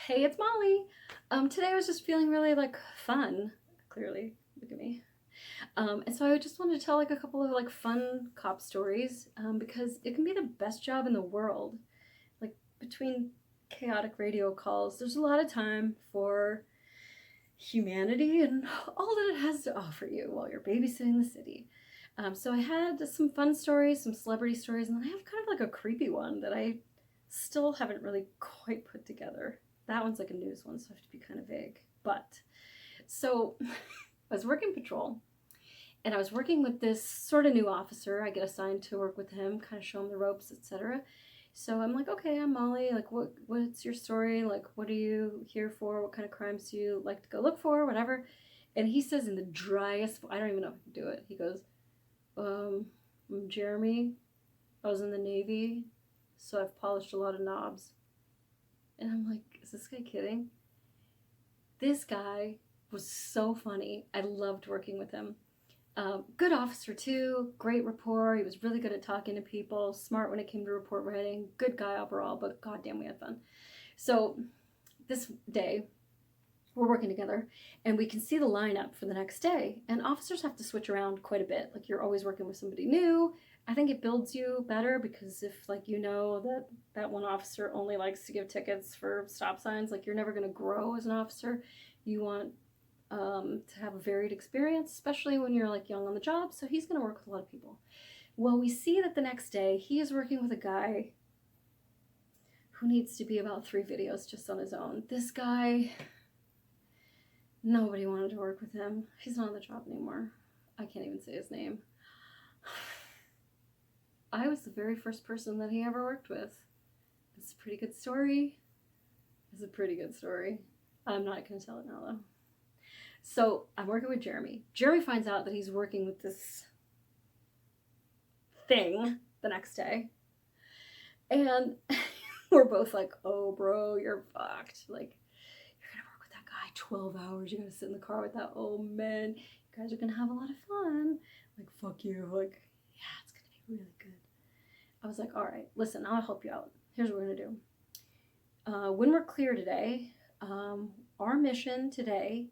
Hey, it's Molly. Today I was just feeling really fun. Clearly, look at me. And so I just wanted to tell a couple of fun cop stories because it can be the best job in the world. Like between chaotic radio calls, there's a lot of time for humanity and all that it has to offer you while you're babysitting the city. So I had some fun stories, some celebrity stories, and then I have kind of a creepy one that I still haven't really quite put together. That one's like a news one, so I have to be kind of vague. But so I was working patrol, and I was working with this sort of new officer. I get assigned to work with him, kind of show him the ropes, etc. So I'm like, okay, I'm Molly. What's your story? What are you here for? What kind of crimes do you like to go look for? Whatever. And he says in the driest, I don't even know if I can do it. He goes, I'm Jeremy. I was in the Navy, so I've polished a lot of knobs. And I'm like, is this guy kidding? This guy was so funny. I loved working with him. Good officer too, great rapport. He was really good at talking to people, smart when it came to report writing, good guy overall, but goddamn, we had fun. So this day, we're working together and we can see the lineup for the next day. And officers have to switch around quite a bit. Like you're always working with somebody new. I think it builds you better because if you know that one officer only likes to give tickets for stop signs, you're never going to grow as an officer. You want to have a varied experience, especially when you're young on the job. So he's going to work with a lot of people. Well, we see that the next day he is working with a guy who needs to be about 3 videos just on his own. This guy, nobody wanted to work with him. He's not on the job anymore. I can't even say his name. I was the very first person that he ever worked with. It's a pretty good story. It's a pretty good story. I'm not going to tell it now, though. So I'm working with Jeremy. Jeremy finds out that he's working with this thing the next day. And we're both like, oh, bro, you're fucked. You're going to work with that guy 12 hours. You're going to sit in the car with that old man. You guys are going to have a lot of fun. Fuck you. Yeah, it's going to be really good. I was like, all right, listen, I'll help you out. Here's what we're going to do. When we're clear today, our mission today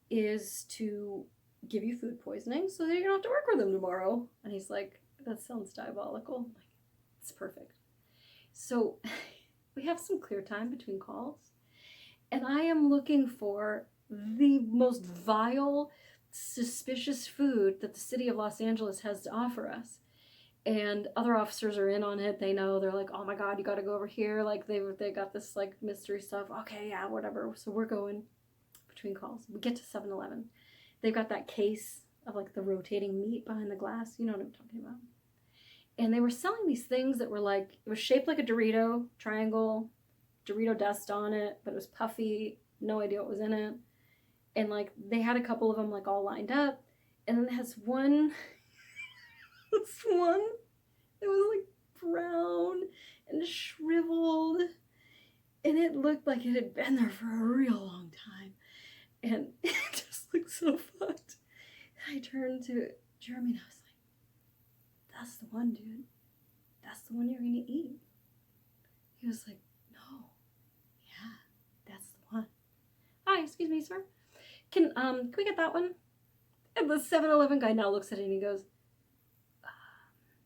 is to give you food poisoning so that you don't have to work with them tomorrow. And he's like, that sounds diabolical. It's perfect. So we have some clear time between calls. And I am looking for the most vile, suspicious food that the city of Los Angeles has to offer us. And other officers are in on it. They know. They're like, oh my God, you got to go over here. They got this mystery stuff. Okay, yeah, whatever. So we're going between calls. We get to 7-Eleven. They've got that case of the rotating meat behind the glass. You know what I'm talking about. And they were selling these things that were it was shaped like a Dorito triangle, Dorito dust on it, but it was puffy. No idea what was in it. And they had a couple of them all lined up. And then it has one. This one, it was brown and shriveled, and it looked like it had been there for a real long time, and it just looked so fucked. And I turned to Jeremy and I was like, that's the one, dude. That's the one you're gonna eat. He was like, no. Yeah, that's the one. Hi, excuse me, sir. Can we get that one? And the 7-Eleven guy now looks at it and he goes,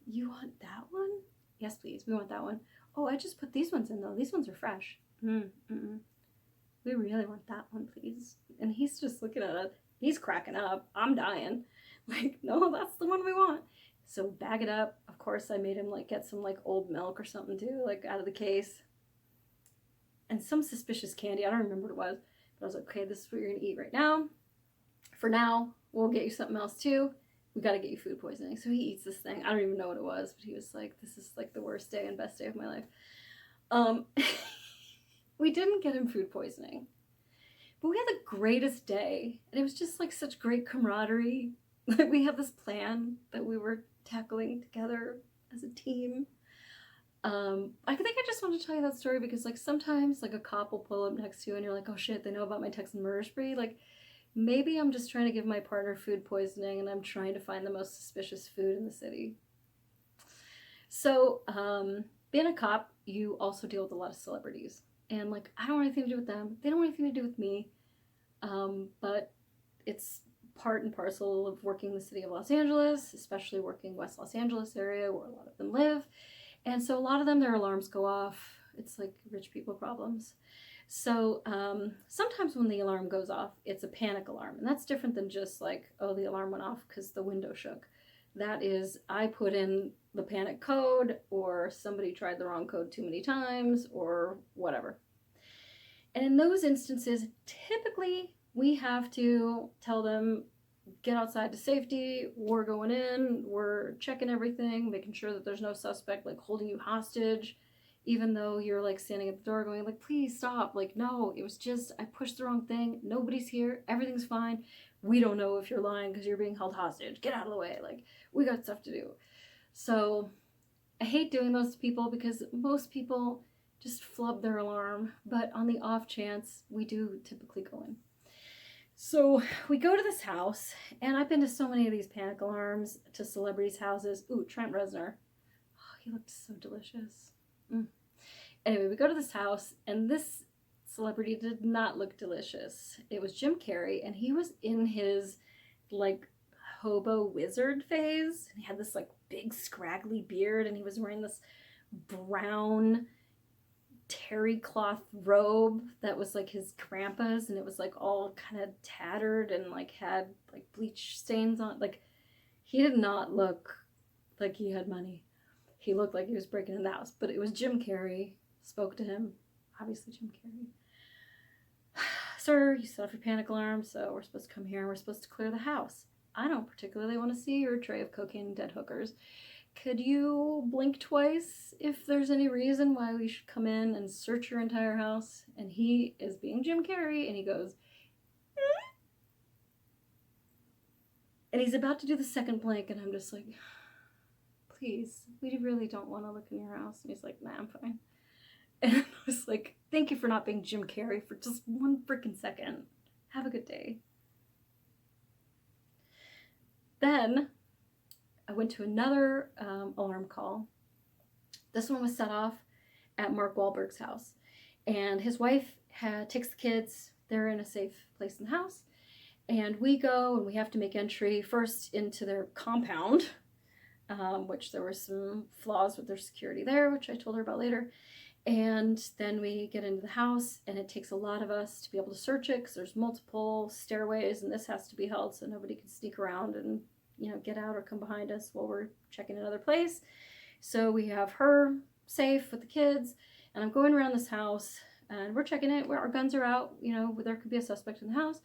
you want that one? Yes, please. We want that one. Oh, I just put these ones in, though. These ones are fresh. We really want that one, please. And he's just looking at it. He's cracking up. I'm dying. No, that's the one we want. So bag it up. Of course, I made him get some old milk or something too, out of the case. And some suspicious candy. I don't remember what it was. But I was like, okay, this is what you're going to eat right now. For now, we'll get you something else too. We got to get you food poisoning. So he eats this thing. I don't even know what it was, but he was like, this is the worst day and best day of my life. We didn't get him food poisoning, but we had the greatest day. And it was just such great camaraderie. We had this plan that we were tackling together as a team. I think I just wanted to tell you that story because sometimes a cop will pull up next to you and you're like, oh shit, they know about my Texan murder spree. Maybe I'm just trying to give my partner food poisoning and I'm trying to find the most suspicious food in the city. So, being a cop, you also deal with a lot of celebrities. And like, I don't want anything to do with them. They don't want anything to do with me. But it's part and parcel of working in the city of Los Angeles, especially working West Los Angeles area where a lot of them live. And so a lot of them, their alarms go off. It's like rich people problems. So sometimes when the alarm goes off, it's a panic alarm. And that's different than just like, oh, the alarm went off because the window shook. That is, I put in the panic code, or somebody tried the wrong code too many times, or whatever. And in those instances, typically we have to tell them, get outside to safety, we're going in, we're checking everything, making sure that there's no suspect like holding you hostage, even though you're like standing at the door going like, please stop, like, no, it was just, I pushed the wrong thing, nobody's here, everything's fine, we don't know if you're lying because you're being held hostage, get out of the way, like, we got stuff to do. So I hate doing those to people because most people just flub their alarm, but on the off chance, we do typically go in. So we go to this house, and I've been to so many of these panic alarms, to celebrities' houses. Ooh, Trent Reznor. Oh, he looked so delicious. Anyway, we go to this house, and this celebrity did not look delicious. It was Jim Carrey, and he was in his like hobo wizard phase. And he had this like big scraggly beard, and he was wearing this brown terry cloth robe that was like his grandpa's, and it was like all kind of tattered and like had like bleach stains on. Like, he did not look like he had money. He looked like he was breaking in the house. But it was Jim Carrey. Spoke to him, obviously Jim Carrey. Sir, you set off your panic alarm, so we're supposed to come here and we're supposed to clear the house. I don't particularly want to see your tray of cocaine and dead hookers. Could you blink twice if there's any reason why we should come in and search your entire house? And he is being Jim Carrey, and he goes, and he's about to do the second blink, and I'm just like, please, we really don't want to look in your house. And he's like, nah, I'm fine. And I was like, thank you for not being Jim Carrey for just one freaking second. Have a good day. Then I went to another alarm call. This one was set off at Mark Wahlberg's house. And his wife takes the kids. They're in a safe place in the house. And we go, and we have to make entry first into their compound, which there were some flaws with their security there, which I told her about later. And then we get into the house, and it takes a lot of us to be able to search it because there's multiple stairways, and this has to be held so nobody can sneak around and, you know, get out or come behind us while we're checking another place. So we have her safe with the kids, and I'm going around this house, and we're checking it where our guns are out. You know, there could be a suspect in the house.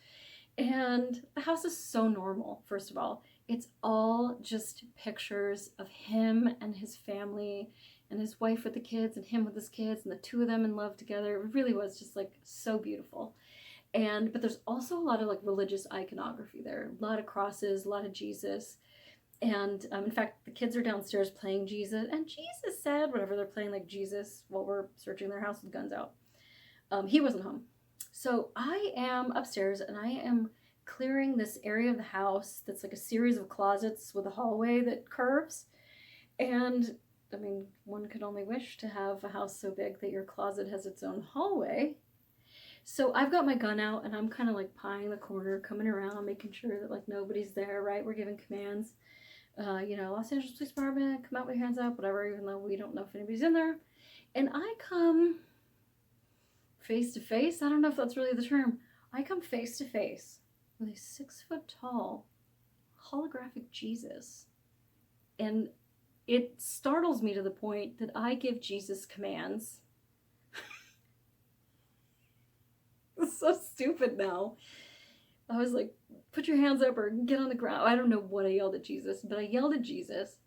And the house is so normal, first of all. It's all just pictures of him and his family, and his wife with the kids, and him with his kids, and the two of them in love together. It really was just like so beautiful. But there's also a lot of like religious iconography there, a lot of crosses, a lot of Jesus. And in fact, the kids are downstairs playing Jesus, and Jesus said whatever they're playing, like Jesus, while we're searching their house with guns out. He wasn't home. So I am upstairs, and I am clearing this area of the house that's like a series of closets with a hallway that curves. And I mean, one could only wish to have a house so big that your closet has its own hallway. So I've got my gun out, and I'm kind of like pieing the corner, coming around, making sure that like nobody's there, right? We're giving commands. You know, Los Angeles Police Department, come out with your hands up, whatever, even though we don't know if anybody's in there. And I come face to face. I don't know if that's really the term. I come face to face with a 6-foot-tall holographic Jesus. And it startles me to the point that I give Jesus commands. It's so stupid now. I was like, put your hands up or get on the ground. I don't know what I yelled at Jesus, but I yelled at Jesus.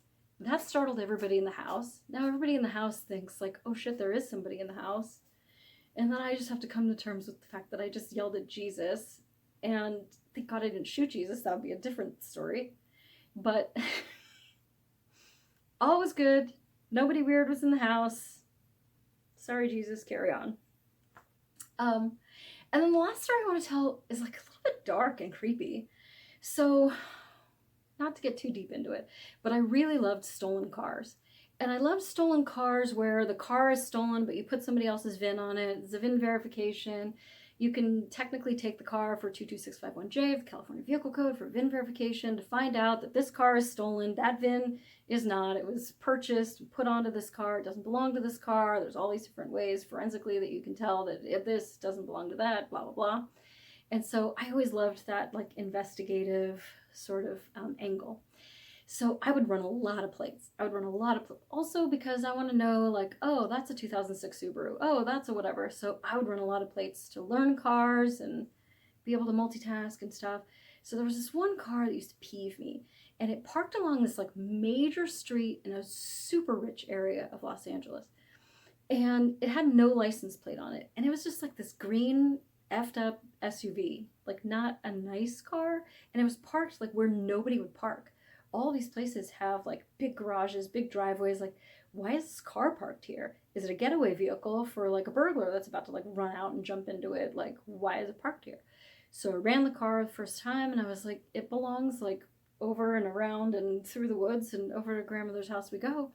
That startled everybody in the house. Now everybody in the house thinks like, oh shit, there is somebody in the house. And then I just have to come to terms with the fact that I just yelled at Jesus. And thank God I didn't shoot Jesus. That would be a different story. But all was good. Nobody weird was in the house. Sorry, Jesus, carry on. And then the last story I want to tell is like a little bit dark and creepy. So, not to get too deep into it, but I really loved stolen cars. And I love stolen cars where the car is stolen, but you put somebody else's VIN on it. It's a VIN verification. You can technically take the car for 22651J, the California Vehicle Code, for VIN verification to find out that this car is stolen. That VIN is not. It was purchased, put onto this car. It doesn't belong to this car. There's all these different ways forensically that you can tell that if this doesn't belong to that, blah, blah, blah. And so I always loved that like investigative sort of angle. So I would run a lot of plates. Also because I want to know like, oh, that's a 2006 Subaru. Oh, that's a whatever. So I would run a lot of plates to learn cars and be able to multitask and stuff. So there was this one car that used to peeve me, and it parked along this like major street in a super rich area of Los Angeles. And it had no license plate on it. And it was just like this green effed up SUV, like not a nice car. And it was parked like where nobody would park. All these places have like big garages, big driveways. Like, why is this car parked here? Is it a getaway vehicle for like a burglar that's about to like run out and jump into it? Like, why is it parked here? So I ran the car the first time and I was like, it belongs like over and around and through the woods and over to grandmother's house we go.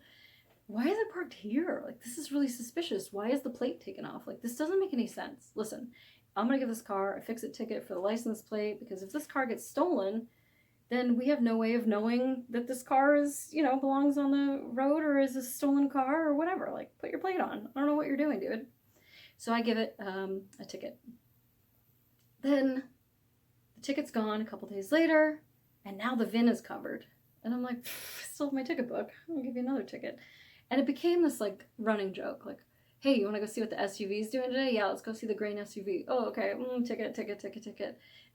Why is it parked here? Like, this is really suspicious. Why is the plate taken off? Like, this doesn't make any sense. Listen, I'm gonna give this car a fix-it ticket for the license plate, because if this car gets stolen, then we have no way of knowing that this car is, you know, belongs on the road or is a stolen car or whatever. Like, put your plate on. I don't know what you're doing, dude. So I give it a ticket. Then the ticket's gone a couple days later, and now the VIN is covered. And I'm like, I still have my ticket book. I'll give you another ticket. And it became this like running joke, like, hey, you want to go see what the SUV is doing today? Yeah, let's go see the green SUV. Oh, okay. Ticket.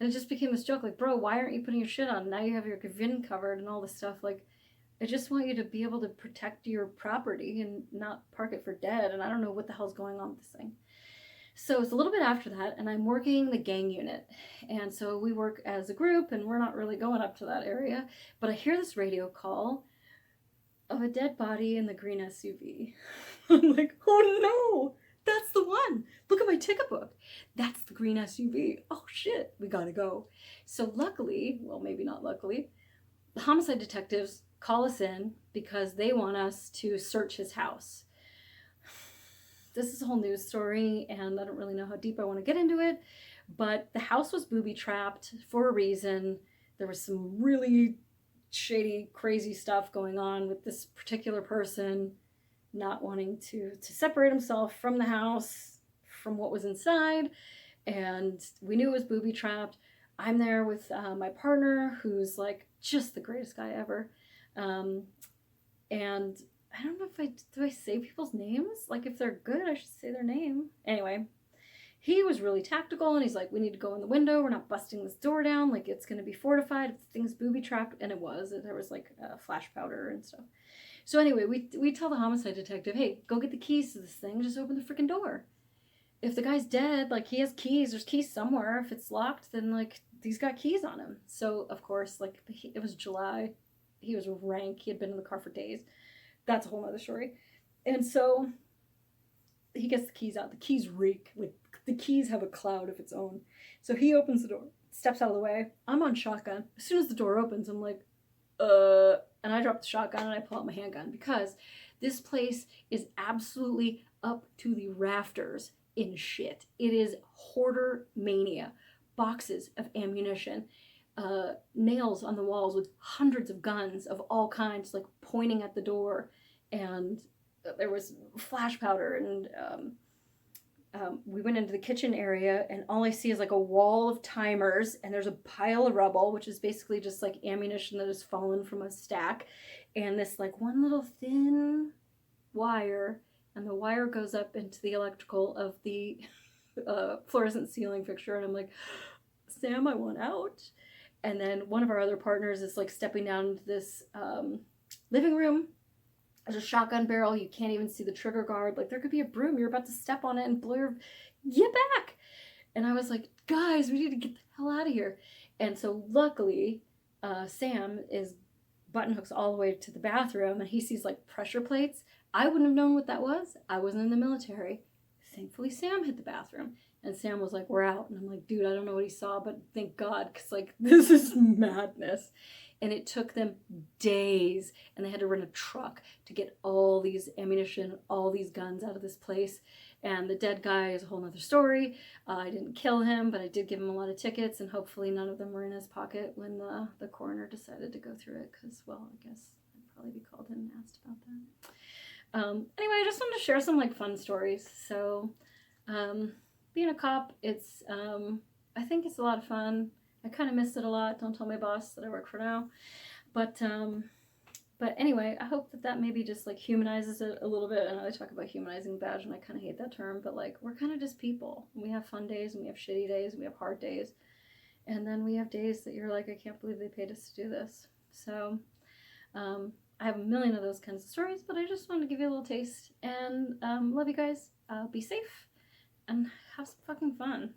And it just became this joke, like, bro, why aren't you putting your shit on? Now you have your VIN covered and all this stuff. Like, I just want you to be able to protect your property and not park it for dead. And I don't know what the hell's going on with this thing. So it's a little bit after that, and I'm working the gang unit. And so we work as a group, and we're not really going up to that area. But I hear this radio call of a dead body in the green SUV. I'm like, oh no, that's the one. Look at my ticket book. That's the green SUV. Oh shit, we gotta go. So luckily, well, maybe not luckily, the homicide detectives call us in because they want us to search his house. This is a whole news story, and I don't really know how deep I want to get into it, but the house was booby-trapped for a reason. There was some really shady, crazy stuff going on with this particular person not wanting to separate himself from the house, from what was inside, and we knew it was booby-trapped. I'm there with my partner, who's like just the greatest guy ever, and I don't know if do I say people's names? Like, if they're good, I should say their name. Anyway, he was really tactical, and he's like, we need to go in the window. We're not busting this door down. Like, it's going to be fortified. If the thing's booby-trapped, and it was. There was, like, flash powder and stuff. So anyway, we tell the homicide detective, hey, go get the keys to this thing. Just open the freaking door. If the guy's dead, like, he has keys. There's keys somewhere. If it's locked, then, like, he's got keys on him. So, of course, like, it was July. He was rank. He had been in the car for days. That's a whole other story. And so he gets the keys out. The keys reek. Like, the keys have a cloud of its own. So he opens the door, steps out of the way. I'm on shotgun. As soon as the door opens, I'm like, and I drop the shotgun and I pull out my handgun, because this place is absolutely up to the rafters in shit. It is hoarder mania. Boxes of ammunition. Nails on the walls with hundreds of guns of all kinds, like pointing at the door, and there was flash powder, and we went into the kitchen area, and all I see is like a wall of timers, and there's a pile of rubble, which is basically just like ammunition that has fallen from a stack, and this like one little thin wire, and the wire goes up into the electrical of the fluorescent ceiling fixture, and I'm like, Sam, I want out. And then one of our other partners is like stepping down into this living room. There's a shotgun barrel. You can't even see the trigger guard. Like, there could be a broom. You're about to step on it and blow your... Get back! And I was like, guys, we need to get the hell out of here. And so luckily, Sam is button hooks all the way to the bathroom, and he sees like pressure plates. I wouldn't have known what that was. I wasn't in the military. Thankfully, Sam hit the bathroom. And Sam was like, we're out. And I'm like, dude, I don't know what he saw, but thank God, because, like, this is madness. and it took them days, and they had to rent a truck to get all these ammunition, all these guns out of this place. And the dead guy is a whole nother story. I didn't kill him, but I did give him a lot of tickets, and hopefully none of them were in his pocket when the coroner decided to go through it, because, well, I guess I'd probably be called in and asked about that. Anyway, I just wanted to share some like fun stories. So being a cop, it's I think it's a lot of fun. I kind of missed it a lot. Don't tell my boss that I work for now. But anyway, I hope that maybe just like humanizes it a little bit. I know they talk about humanizing badge, and I kind of hate that term, but like we're kind of just people. We have fun days, and we have shitty days, and we have hard days, and then we have days that you're like, I can't believe they paid us to do this. So I have a million of those kinds of stories, but I just wanted to give you a little taste. And love you guys. Be safe and have some fucking fun.